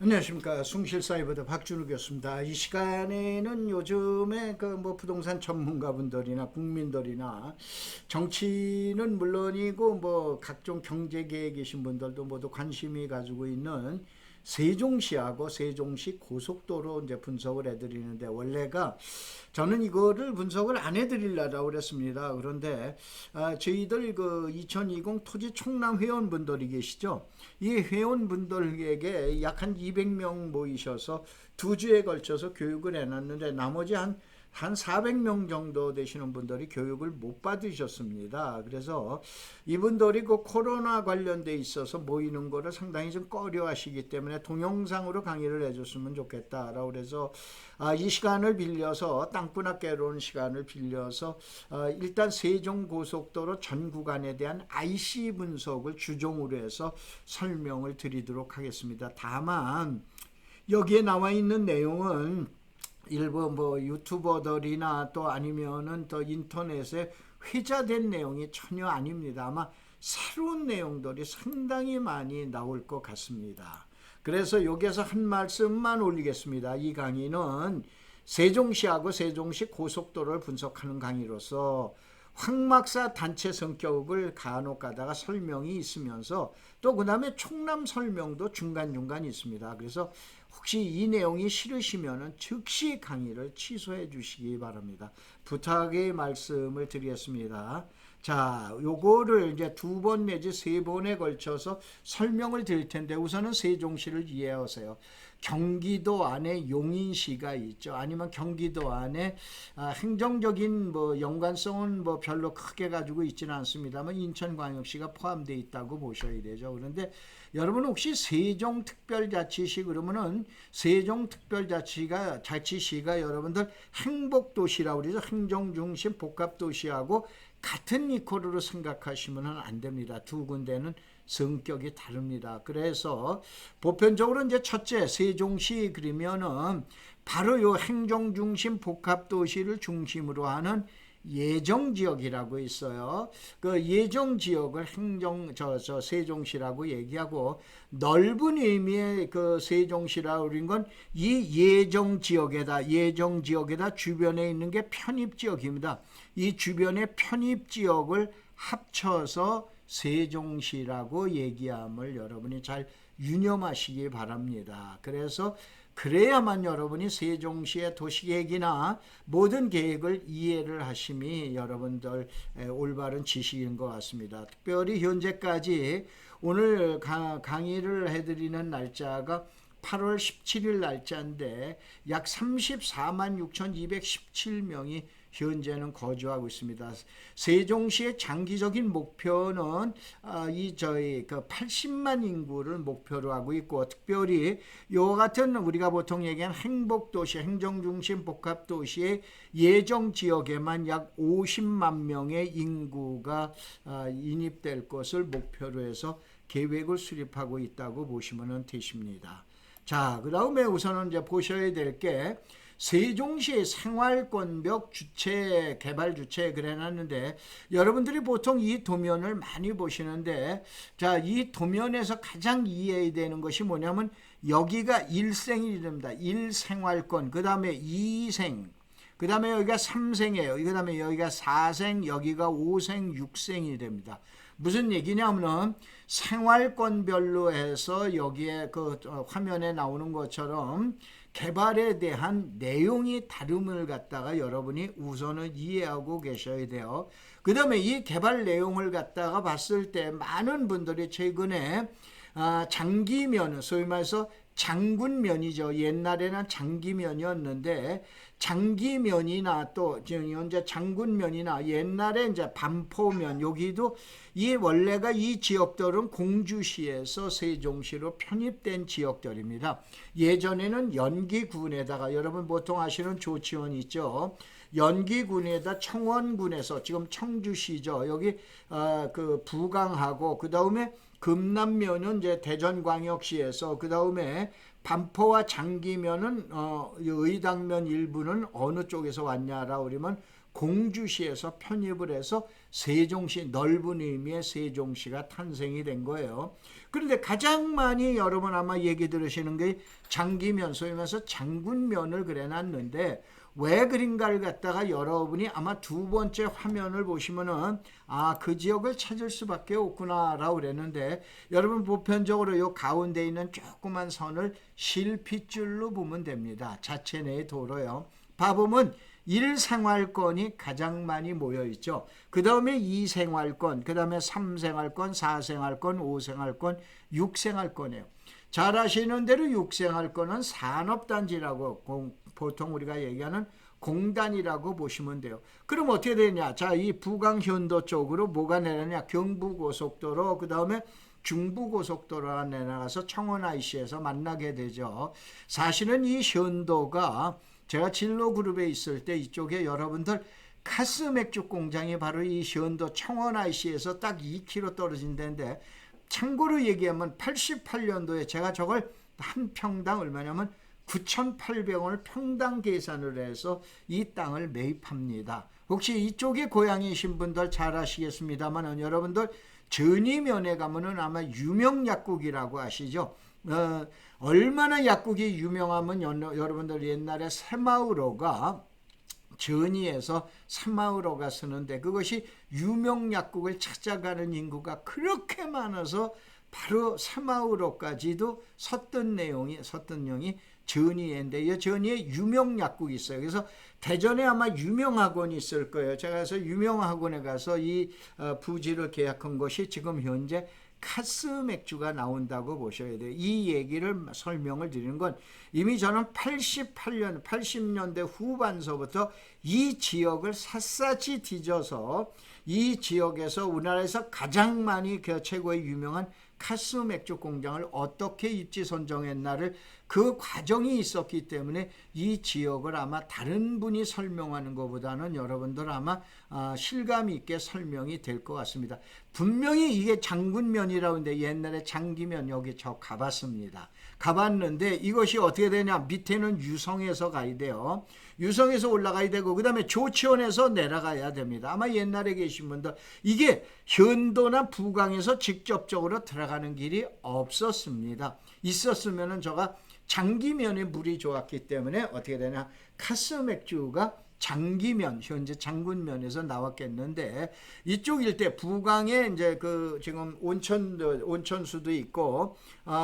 안녕하십니까. 숭실사이버드 박준우 교수입니다. 이 시간에는 요즘에 부동산 전문가분들이나 국민들이나 정치는 물론이고 각종 경제 계획 계신 분들도 모두 관심이 가지고 있는 세종시하고 세종시 고속도로 이제 분석을 해드리는데, 원래가 저는 이거를 분석을 안 해드리려고 그랬습니다. 그런데 저희들 2020 토지 총남 회원분들이 계시죠. 이 회원분들에게 약 한 200명 모이셔서 2주에 걸쳐서 교육을 해놨는데, 나머지 한 400명 정도 되시는 분들이 교육을 못 받으셨습니다. 그래서 이분들이 코로나 관련돼 있어서 모이는 거를 상당히 좀 꺼려 하시기 때문에 동영상으로 강의를 해줬으면 좋겠다라고 그래서 이 시간을 빌려서, 땅구나 깨로는 시간을 빌려서 일단 세종고속도로 전 구간에 대한 IC 분석을 주종으로 해서 설명을 드리도록 하겠습니다. 다만 여기에 나와 있는 내용은 일부 유튜버들이나 또 아니면은 또 인터넷에 회자된 내용이 전혀 아닙니다. 아마 새로운 내용들이 상당히 많이 나올 것 같습니다. 그래서 여기에서 한 말씀만 올리겠습니다. 이 강의는 세종시하고 세종시 고속도로를 분석하는 강의로서 황막사 단체 성격을 간혹 가다가 설명이 있으면서 또 그 다음에 총남 설명도 중간중간 있습니다. 그래서 혹시 이 내용이 싫으시면 즉시 강의를 취소해 주시기 바랍니다. 부탁의 말씀을 드리겠습니다. 자, 요거를 이제 2번 내지 3번에 걸쳐서 설명을 드릴 텐데, 우선은 세종시를 이해하세요. 경기도 안에 용인시가 있죠. 아니면 경기도 안에 행정적인 연관성은 별로 크게 가지고 있지는 않습니다만 인천광역시가 포함되어 있다고 보셔야 되죠. 그런데 여러분 혹시 세종특별자치시 그러면은 세종특별자치시가 여러분들 행복도시라고 그러죠. 행정중심 복합도시하고 같은 이퀄으로 생각하시면 안 됩니다. 두 군데는 성격이 다릅니다. 그래서 보편적으로 이제 첫째 세종시 그러면은 바로 요 행정중심 복합도시를 중심으로 하는 예정지역이라고 있어요. 그 예정지역을 세종시라고 얘기하고, 넓은 의미의 그 세종시라고 그린 건 이 예정지역에다 주변에 있는 게 편입지역입니다. 이 주변의 편입지역을 합쳐서 세종시라고 얘기함을 여러분이 잘 유념하시기 바랍니다. 그래야만 여러분이 세종시의 도시계획이나 모든 계획을 이해를 하심이 여러분들 올바른 지식인 것 같습니다. 특별히 현재까지 오늘 강의를 해드리는 날짜가 8월 17일 날짜인데 약 34만 6,217명이 현재는 거주하고 있습니다. 세종시의 장기적인 목표는 저희 80만 인구를 목표로 하고 있고, 특별히 요 같은 우리가 보통 얘기하는 행복도시, 행정중심 복합도시의 예정 지역에만 약 50만 명의 인구가 인입될 것을 목표로 해서 계획을 수립하고 있다고 보시면 되십니다. 자, 그 다음에 우선은 이제 보셔야 될 게 세종시의 생활권벽 주체, 개발 주체 그래놨는데, 여러분들이 보통 이 도면을 많이 보시는데, 자, 이 도면에서 가장 이해해야 되는 것이 뭐냐면 여기가 1생이 됩니다. 1생활권, 그 다음에 2생, 그 다음에 여기가 3생이에요. 그 다음에 여기가 4생, 여기가 5생, 6생이 됩니다. 무슨 얘기냐면은 생활권별로 해서 여기에 화면에 나오는 것처럼 개발에 대한 내용이 다름을 갖다가 여러분이 우선은 이해하고 계셔야 돼요. 그 다음에 이 개발 내용을 갖다가 봤을 때 많은 분들이 최근에 장기면, 소위 말해서 장군면이죠. 옛날에는 장기면이었는데 장기면이나 또 현재 장군면이나 옛날에 이제 반포면, 여기도 원래가 이 지역들은 공주시에서 세종시로 편입된 지역들입니다. 예전에는 연기군에다가, 여러분 보통 아시는 조치원 있죠. 연기군에다 청원군에서, 지금 청주시죠. 여기 부강하고, 그 다음에 금남면은 이제 대전광역시에서, 그 다음에 반포와 장기면은 의당면 일부는 어느 쪽에서 왔냐라고 그러면 공주시에서 편입을 해서 세종시, 넓은 의미의 세종시가 탄생이 된 거예요. 그런데 가장 많이 여러분 아마 얘기 들으시는 게 장기면, 소위 말해서 장군면을 그려놨는데 왜 그린가를 갖다가 여러분이 아마 두 번째 화면을 보시면은 그 지역을 찾을 수밖에 없구나라고 그랬는데, 여러분 보편적으로 이 가운데 있는 조그만 선을 실핏줄로 보면 됩니다. 자체 내의 도로요. 봐보면 1생활권이 가장 많이 모여 있죠. 그 다음에 2생활권, 그 다음에 3생활권, 4생활권, 5생활권, 6생활권이에요. 잘 아시는 대로 6생활권은 산업단지라고 보통 우리가 얘기하는 공단이라고 보시면 돼요. 그럼 어떻게 되냐? 자, 이 부강현도 쪽으로 뭐가 내려냐? 경부고속도로, 그 다음에 중부고속도로가 내려가서 청원 IC에서 만나게 되죠. 사실은 이 현도가 제가 진로그룹에 있을 때 이쪽에 여러분들 카스맥주 공장이 바로 이 현도 청원 IC에서 딱 2km 떨어진 데인데, 참고로 얘기하면 88년도에 제가 저걸 한 평당 얼마냐면 9,800원을 평당 계산을 해서 이 땅을 매입합니다. 혹시 이쪽에 고향이신 분들 잘 아시겠습니다만, 여러분들 전이면에 가면은 아마 유명약국이라고 아시죠? 얼마나 약국이 유명하면 여러분들 옛날에 새마을호가 전이에서 새마을호가 쓰는데, 그것이 유명약국을 찾아가는 인구가 그렇게 많아서 바로 새마을호까지도 섰던 내용이 전이인데, 이 전이에 유명약국이 있어요. 그래서 대전에 아마 유명학원이 있을 거예요. 제가 그래서 유명학원에 가서 이 부지를 계약한 것이 지금 현재 카스맥주가 나온다고 보셔야 돼요. 이 얘기를 설명을 드리는 건, 이미 저는 80년대 후반서부터 이 지역을 샅샅이 뒤져서 이 지역에서 우리나라에서 가장 많이 최고의 유명한 카스맥주 공장을 어떻게 입지 선정했나를 그 과정이 있었기 때문에 이 지역을 아마 다른 분이 설명하는 것보다는 여러분들 아마 실감 있게 설명이 될 것 같습니다. 분명히 이게 장군면이라고 하는데, 옛날에 장기면 여기 저 가봤습니다. 가봤는데 이것이 어떻게 되냐? 밑에는 유성에서 가야 돼요. 유성에서 올라가야 되고, 그 다음에 조치원에서 내려가야 됩니다. 아마 옛날에 계신 분들, 이게 현도나 부강에서 직접적으로 들어가는 길이 없었습니다. 있었으면은 제가 장기면에 물이 좋았기 때문에 어떻게 되냐? 카스맥주가 장기면, 현재 장군면에서 나왔겠는데, 이쪽 일대 부강에 이제 그 지금 온천수도 있고,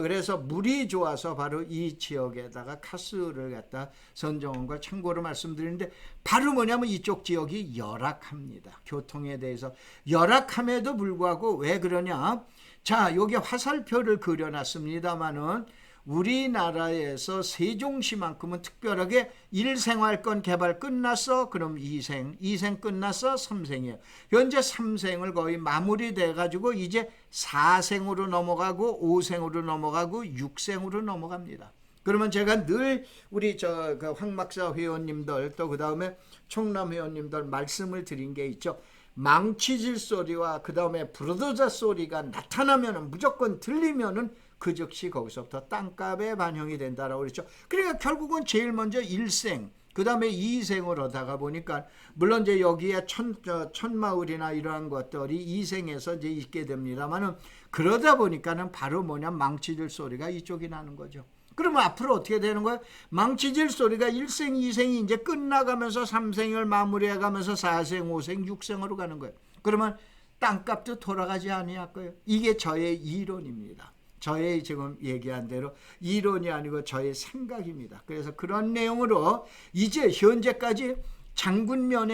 그래서 물이 좋아서 바로 이 지역에다가 카스를 갖다 선정한 걸 참고로 말씀드리는데, 바로 뭐냐면 이쪽 지역이 열악합니다. 교통에 대해서 열악함에도 불구하고 왜 그러냐? 자, 여기 화살표를 그려놨습니다만은, 우리나라에서 세종시만큼은 특별하게 1생활권 개발 끝났어. 그럼 2생 끝났어. 3생이에요. 현재 3생을 거의 마무리돼 가지고 이제 4생으로 넘어가고 5생으로 넘어가고 6생으로 넘어갑니다. 그러면 제가 늘 우리 그 황막사 회원님들, 또 그 다음에 총남 회원님들 말씀을 드린 게 있죠. 망치질 소리와 그 다음에 부르도자 소리가 나타나면은, 무조건 들리면은 그 즉시 거기서부터 땅값에 반영이 된다라고 그랬죠. 그러니까 결국은 제일 먼저 1생, 그 다음에 2생을 하다가 보니까, 물론 이제 여기에 천마을이나 이러한 것들이 2생에서 이제 있게 됩니다만은, 그러다 보니까는 바로 뭐냐, 망치질 소리가 이쪽이 나는 거죠. 그러면 앞으로 어떻게 되는 거예요? 망치질 소리가 1생, 2생이 이제 끝나가면서 3생을 마무리해가면서 4생, 5생, 6생으로 가는 거예요. 그러면 땅값도 돌아가지 아니할 거예요. 이게 저의 이론입니다. 저의 지금 얘기한 대로 이론이 아니고 저의 생각입니다. 그래서 그런 내용으로 이제 현재까지 장군면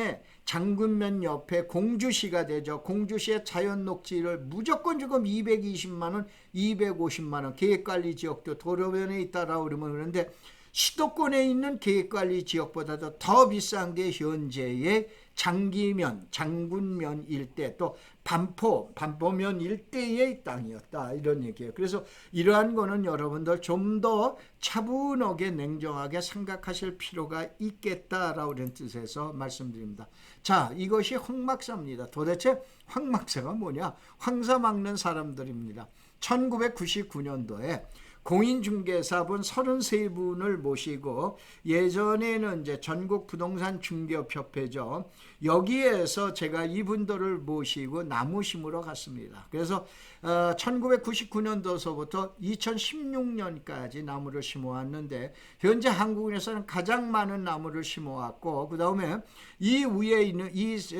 옆에 공주시가 되죠. 공주시의 자연녹지를 무조건 지금 220만 원, 250만 원, 계획관리 지역도 도로변에 있다라고 그러는데, 수도권에 있는 계획관리 지역보다도 더 비싼 게 현재의 장기면, 장군면 일대, 또 반포면 일대의 땅이었다, 이런 얘기예요. 그래서 이러한 거는 여러분들 좀 더 차분하게 냉정하게 생각하실 필요가 있겠다라고 그런 뜻에서 말씀드립니다. 자, 이것이 황막사입니다. 도대체 황막사가 뭐냐? 황사 막는 사람들입니다. 1999년도에 공인중개사분 33분을 모시고 예전에는 이제 전국 부동산 중개업협회죠. 여기에서 제가 이분들을 모시고 나무 심으러 갔습니다. 그래서 1999년도서부터 2016년까지 나무를 심어왔는데 현재 한국에서는 가장 많은 나무를 심어왔고 그 다음에 이 위에 있는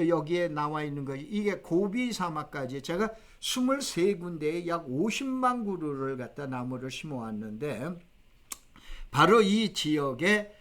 여기에 나와 있는 거 이게 고비 사막까지 제가 23군데에 약 50만 그루를 갖다 나무를 심어왔는데 바로 이 지역에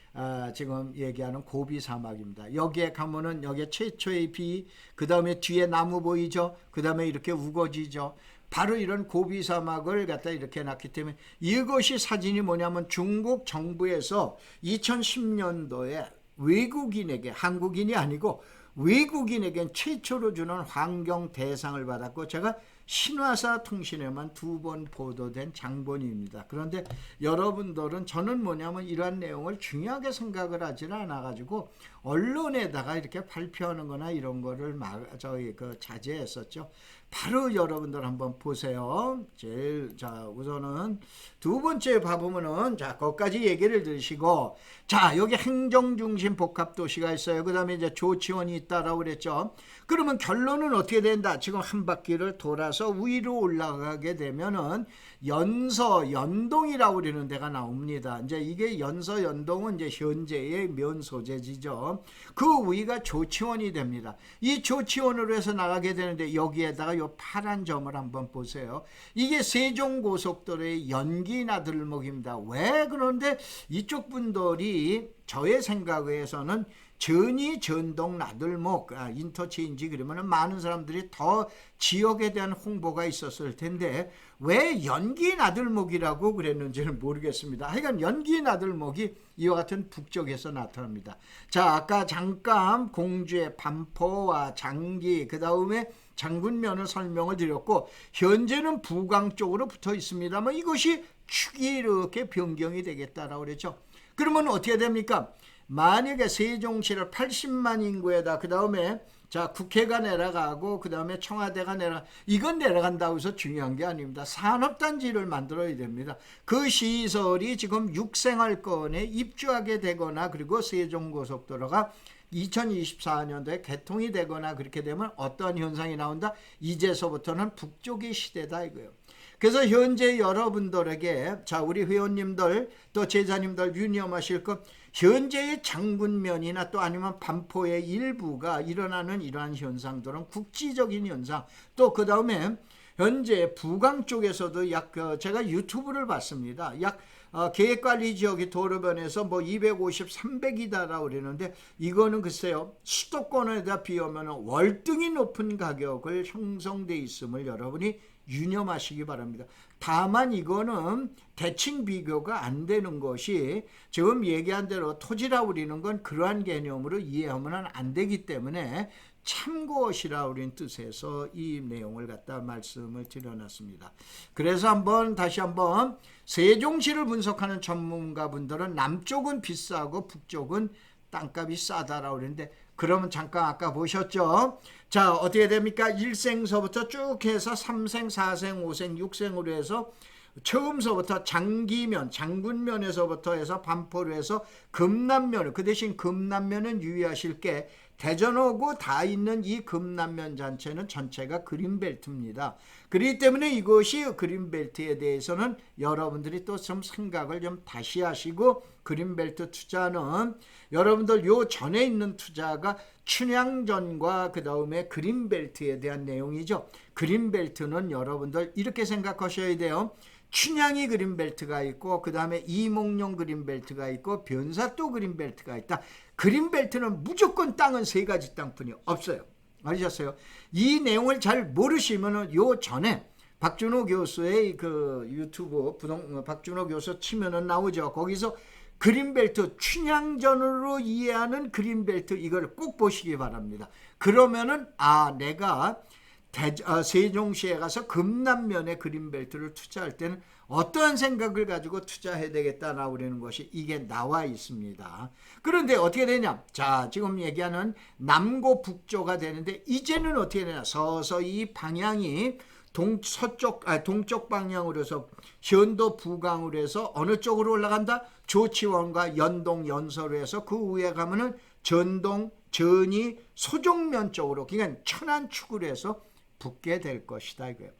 지금 얘기하는 고비 사막입니다. 여기에 가면은 여기에 최초의 비, 그 다음에 뒤에 나무 보이죠? 그 다음에 이렇게 우거지죠? 바로 이런 고비 사막을 갖다 이렇게 해놨기 때문에 이것이 사진이 뭐냐면 중국 정부에서 2010년도에 외국인에게 한국인이 아니고 외국인에겐 최초로 주는 환경 대상을 받았고 제가 신화사 통신에만 2번 보도된 장본인입니다. 그런데 여러분들은 저는 뭐냐면 이러한 내용을 중요하게 생각을 하지는 않아가지고 언론에다가 이렇게 발표하는 거나 이런 거를 자제했었죠. 바로 여러분들 한번 보세요. 우선은 두 번째 봐보면은 거기까지 얘기를 들으시고 여기 행정중심 복합도시가 있어요. 그 다음에 이제 조치원이 있다라고 그랬죠. 그러면 결론은 어떻게 된다? 지금 한 바퀴를 돌아서 위로 올라가게 되면은 연동이라고 그러는 데가 나옵니다. 이제 이게 연동은 이제 현재의 면소재지죠. 그 위가 조치원이 됩니다. 이 조치원으로 해서 나가게 되는데 여기에다가 요 파란 점을 한번 보세요. 이게 세종고속도로의 연기나들목입니다. 왜 그런데 이쪽 분들이 저의 생각에서는 전이 전동 나들목 인터체인지 그러면 많은 사람들이 더 지역에 대한 홍보가 있었을 텐데 왜 연기 나들목이라고 그랬는지는 모르겠습니다. 하여간 연기 나들목이 이와 같은 북쪽에서 나타납니다. 아까 잠깐 공주의 반포와 장기 그 다음에 장군면을 설명을 드렸고 현재는 부강 쪽으로 붙어 있습니다만 이것이 축이 이렇게 변경이 되겠다라고 그랬죠. 그러면 어떻게 됩니까? 만약에 세종시를 80만 인구에다 그 다음에 국회가 내려가고 그 다음에 청와대가 이건 내려간다고 해서 중요한 게 아닙니다. 산업단지를 만들어야 됩니다. 그 시설이 지금 육생활권에 입주하게 되거나 그리고 세종고속도로가 2024년도에 개통이 되거나 그렇게 되면 어떠한 현상이 나온다? 이제서부터는 북쪽의 시대다 이거예요. 그래서 현재 여러분들에게 우리 회원님들 또 제자님들 유념하실 것 현재의 장군면이나 또 아니면 반포의 일부가 일어나는 이러한 현상들은 국지적인 현상 또 그 다음에 현재 부강 쪽에서도 제가 유튜브를 봤습니다. 계획관리지역이 도로변에서 250, 300이다라고 그러는데 이거는 글쎄요 수도권에다 비하면 월등히 높은 가격을 형성돼 있음을 여러분이 유념하시기 바랍니다. 다만 이거는 대칭 비교가 안 되는 것이 지금 얘기한 대로 토지라고 우리는 건 그러한 개념으로 이해하면 안 되기 때문에 참고하시라 우린 뜻에서 이 내용을 갖다 말씀을 드려놨습니다. 그래서 다시 한번 세종시를 분석하는 전문가분들은 남쪽은 비싸고 북쪽은 땅값이 싸다라고 그랬는데 그러면 잠깐 아까 보셨죠? 어떻게 됩니까? 1생서부터 쭉 해서 3생, 4생, 5생, 6생으로 해서 처음서부터 장군면에서부터 해서 반포로 해서 금남면, 그 대신 금남면은 유의하실 게 대전하고 다 있는 이 금남면 자체는 전체가 그린벨트입니다. 그렇기 때문에 이것이 그린벨트에 대해서는 여러분들이 또 좀 생각을 좀 다시 하시고 그린벨트 투자는 여러분들 요 전에 있는 투자가 춘향전과 그 다음에 그린벨트에 대한 내용이죠. 그린벨트는 여러분들 이렇게 생각하셔야 돼요. 춘향이 그린벨트가 있고 그 다음에 이몽룡 그린벨트가 있고 변사또 그린벨트가 있다. 그린벨트는 무조건 땅은 3가지 땅뿐이 없어요. 알으셨어요? 이 내용을 잘 모르시면은 요 전에 박준호 교수의 그 유튜브 박준호 교수 치면은 나오죠. 거기서 그린벨트 춘향전으로 이해하는 그린벨트 이걸 꼭 보시기 바랍니다. 그러면은 내가 세종시에 가서 금남면에 그린벨트를 투자할 때는 어떠한 생각을 가지고 투자해야 되겠다라고 그러는 것이 이게 나와 있습니다. 그런데 어떻게 되냐? 지금 얘기하는 남고 북조가 되는데 이제는 어떻게 되냐? 서서히 방향이 동쪽 방향으로 해서 현도 부강으로 해서 어느 쪽으로 올라간다? 조치원과 연동 연서로 해서 그 위에 가면은 전동, 전이, 소종면 쪽으로, 그러니까 천안축으로 해서 붙게 될 것이다 이거예요.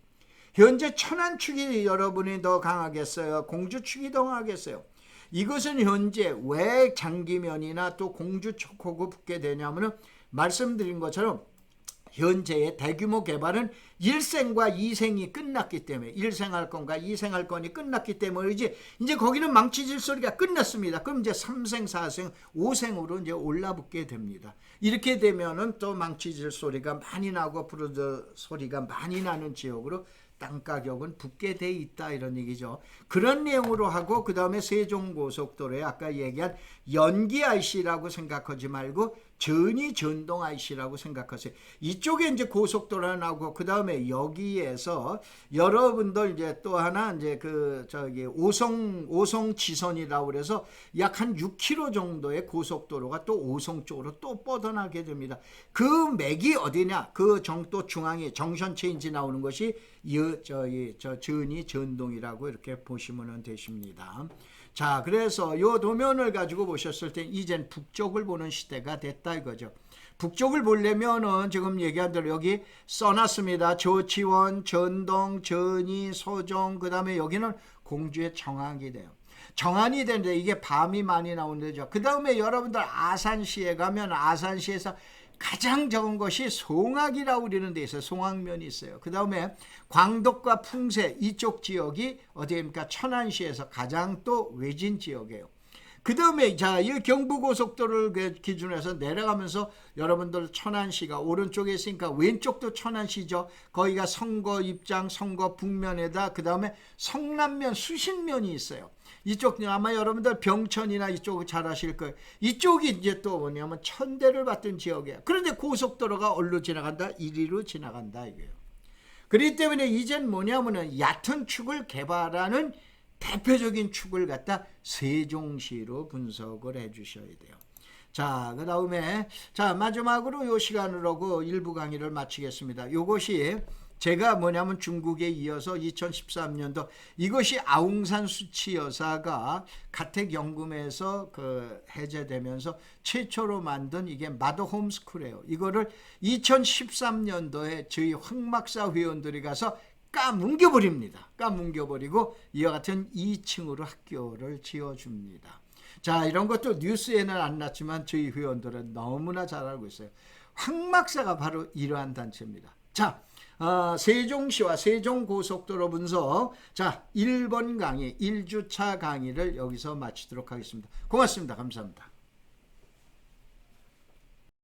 현재 천안축이 여러분이 더 강하겠어요? 공주축이 더 강하겠어요? 이것은 현재 왜 장기면이나 또 공주축하고 붙게 되냐면은 말씀드린 것처럼 현재의 대규모 개발은 1생과 2생이 끝났기 때문에 1생 할건과 2생 할건이 끝났기 때문이지 이제 거기는 망치질 소리가 끝났습니다. 그럼 이제 3생, 4생, 5생으로 이제 올라붙게 됩니다. 이렇게 되면은 또 망치질 소리가 많이 나고 부르드 소리가 많이 나는 지역으로 땅 가격은 붙게 돼 있다 이런 얘기죠. 그런 내용으로 하고 그 다음에 세종고속도로에 아까 얘기한 연기 IC라고 생각하지 말고 전이 전동 IC라고 생각하세요. 이쪽에 이제 고속도로가 나오고 그 다음에 여기에서 여러분들 이제 또 하나 이제 오송 지선이라고 그래서 약 한 6km 정도의 고속도로가 또 오송 쪽으로 또 뻗어나게 됩니다. 그 맥이 어디냐? 그 정도 중앙에 정션 체인지 나오는 것이 전이 전동이라고 이렇게 보시면 되십니다. 자, 그래서 요 도면을 가지고 보셨을 때 이젠 북쪽을 보는 시대가 됐다 이거죠. 북쪽을 보려면은 지금 얘기한 대로 여기 써놨습니다. 조치원, 전동, 전이, 소종, 그 다음에 여기는 공주의 정안이 돼요. 정안이 되는데 이게 밤이 많이 나오는 데죠. 그 다음에 여러분들 아산시에 가면 아산시에서 가장 적은 것이 송악이라고 그러는 데 있어요. 송악면이 있어요. 그 다음에 광덕과 풍세 이쪽 지역이 어디입니까? 천안시에서 가장 또 외진 지역이에요. 그 다음에 자, 이 경부고속도로를 기준으로 해서 내려가면서 여러분들 천안시가 오른쪽에 있으니까 왼쪽도 천안시죠. 거기가 성거 입장, 성거 북면에다 그 다음에 성남면, 수신면이 있어요. 이쪽 아마 여러분들 병천이나 이쪽 잘 아실 거예요. 이쪽이 이제 또 뭐냐면 천대를 받던 지역이에요. 그런데 고속도로가 어디로 지나간다? 이리로 지나간다 이거예요. 그렇기 때문에 이젠 뭐냐면은 얕은 축을 개발하는 대표적인 축을 갖다 세종시로 분석을 해 주셔야 돼요. 자, 그 다음에 자 마지막으로 요 시간으로 그 일부 강의를 마치겠습니다. 요것이 제가 뭐냐면 중국에 이어서 2013년도 이것이 아웅산 수치 여사가 가택연금에서 그 해제되면서 최초로 만든 이게 마더 홈스쿨이에요. 이거를 2013년도에 저희 황막사 회원들이 가서 까뭉겨버립니다. 까뭉겨버리고 이와 같은 2층으로 학교를 지어줍니다. 자, 이런 것도 뉴스에는 안 났지만 저희 회원들은 너무나 잘 알고 있어요. 황막사가 바로 이러한 단체입니다. 자, 세종시와 세종고속도로 분석. 자, 1번 강의, 1주차 강의를 여기서 마치도록 하겠습니다. 고맙습니다. 감사합니다.